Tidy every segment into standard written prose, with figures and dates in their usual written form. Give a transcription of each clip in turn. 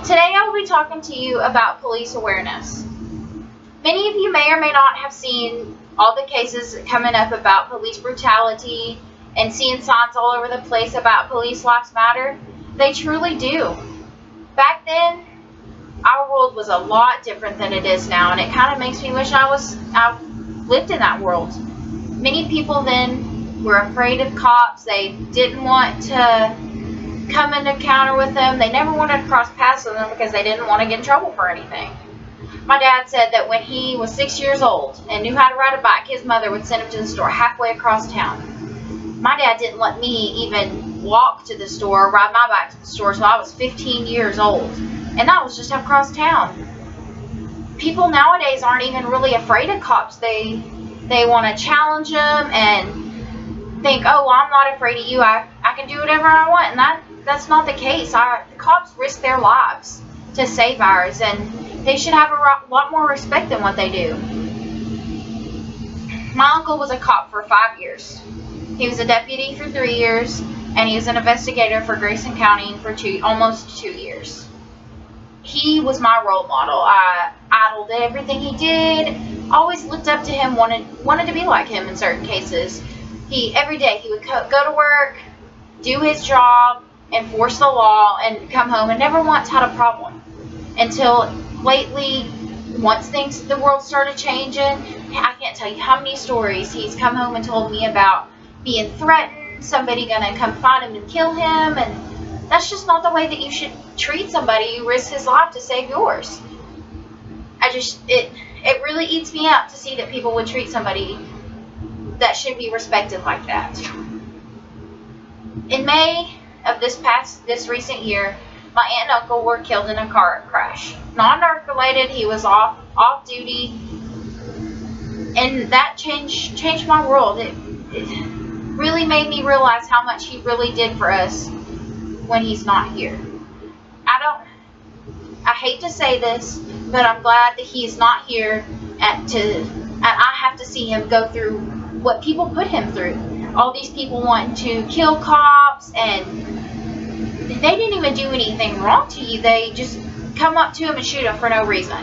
Today I will be talking to you about police awareness. Many of you may or may not have seen all the cases coming up about police brutality and seeing signs all over the place about police lives matter. They truly do. Back then, our world was a lot different than it is now, and it kind of makes me wish I lived in that world. Many people then were afraid of cops. They didn't want to come into encounter with them. They never wanted to cross paths with them because they didn't want to get in trouble for anything. My dad said that when he was 6 years old and knew how to ride a bike, his mother would send him to the store halfway across town. My dad didn't let me even walk to the store or ride my bike to the store until I was 15 years old. And that was just across town. People nowadays aren't even really afraid of cops. They want to challenge them and think, oh, well, I'm not afraid of you. I can do whatever I want. And that's not the case. The cops risk their lives to save ours, and they should have a lot more respect than what they do. My uncle was a cop for 5 years. He was a deputy for 3 years, and he was an investigator for Grayson County for almost 2 years. He was my role model. I idoled everything he did. Always looked up to him, wanted to be like him in certain cases. Every day he would go to work, do his job, enforce the law, and come home and never once had a problem. Until lately, once the world started changing, I can't tell you how many stories he's come home and told me about being threatened, somebody gonna come find him and kill him, and that's just not the way that you should treat somebody who risks his life to save yours. It really eats me up to see that people would treat somebody that should be respected like that. In May of this recent year, my aunt and uncle were killed in a car crash. Non-work related, he was off duty, and that changed my world. It really made me realize how much he really did for us when he's not here. I hate to say this, but I'm glad that he's not here and I have to see him go through what people put him through. All these people wanting to kill cops, and they didn't even do anything wrong to you. They just come up to him and shoot him for no reason.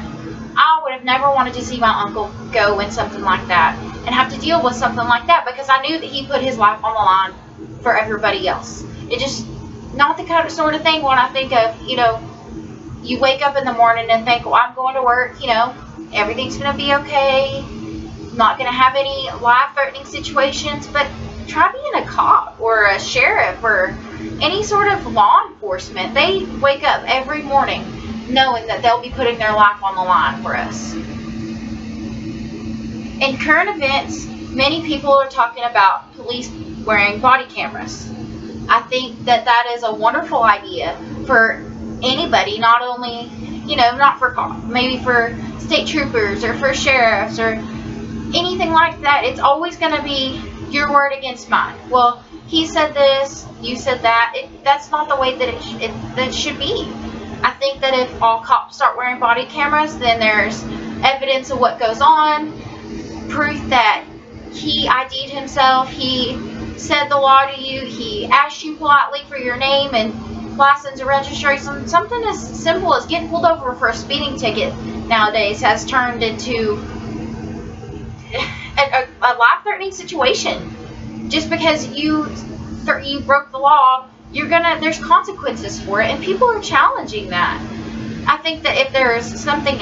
I would have never wanted to see my uncle go in something like that and have to deal with something like that, because I knew that he put his life on the line for everybody else. It just not the kind of sort of thing when I think of, you wake up in the morning and think, well, I'm going to work, everything's going to be okay. I'm not going to have any life-threatening situations, but try being a cop or a sheriff or any sort of law enforcement. They wake up every morning knowing that they'll be putting their life on the line for us. In current events, many people are talking about police wearing body cameras. I think that is a wonderful idea for anybody, not only, not for cops, maybe for state troopers or for sheriffs or anything like that. It's always going to be your word against mine. Well, he said this, you said that. That's not the way that it should be. I think that if all cops start wearing body cameras, then there's evidence of what goes on, proof that he ID'd himself, he said the law to you, he asked you politely for your name and license or registration. Something as simple as getting pulled over for a speeding ticket nowadays has turned into a life-threatening situation. Just because you broke the law, there's consequences for it, and people are challenging that. I think that if there's something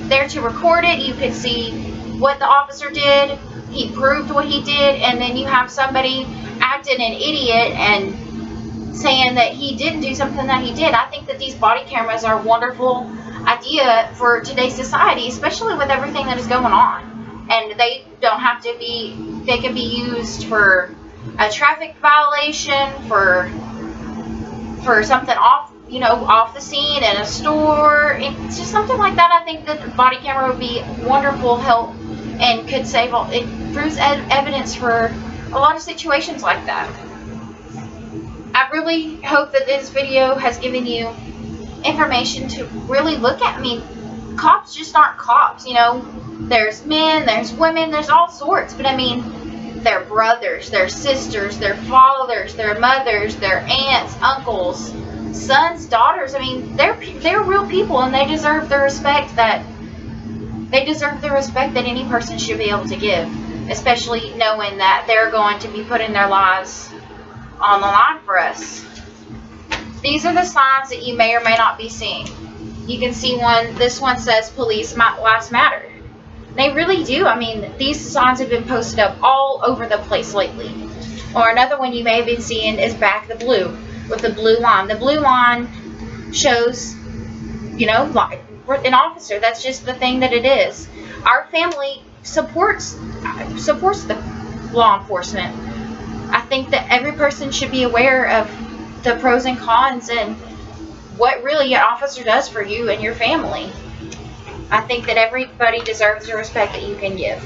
there to record it, you could see what the officer did, he proved what he did, and then you have somebody acting an idiot and saying that he didn't do something that he did. I think that these body cameras are a wonderful idea for today's society, especially with everything that is going on. And they don't have to they can be used for a traffic violation, for something off the scene in a store. It's just something like that. I think that the body camera would be wonderful help and could save it proves evidence for a lot of situations like that. I really hope that this video has given you information to really look at. I mean, cops just aren't cops, There's men, there's women, there's all sorts. But I mean, they're brothers, they're sisters, they're fathers, they're mothers, they're aunts, uncles, sons, daughters. I mean, they're real people, and they deserve the respect that any person should be able to give, especially knowing that they're going to be putting their lives on the line for us. These are the signs that you may or may not be seeing. You can see this one says police lives matter. They really do. I mean, these signs have been posted up all over the place lately. Or another one you may have been seeing is back the blue, with the blue line. The blue line shows, like an officer. That's just the thing that it is. Our family supports the law enforcement. I think that every person should be aware of the pros and cons and what really an officer does for you and your family. I think that everybody deserves the respect that you can give.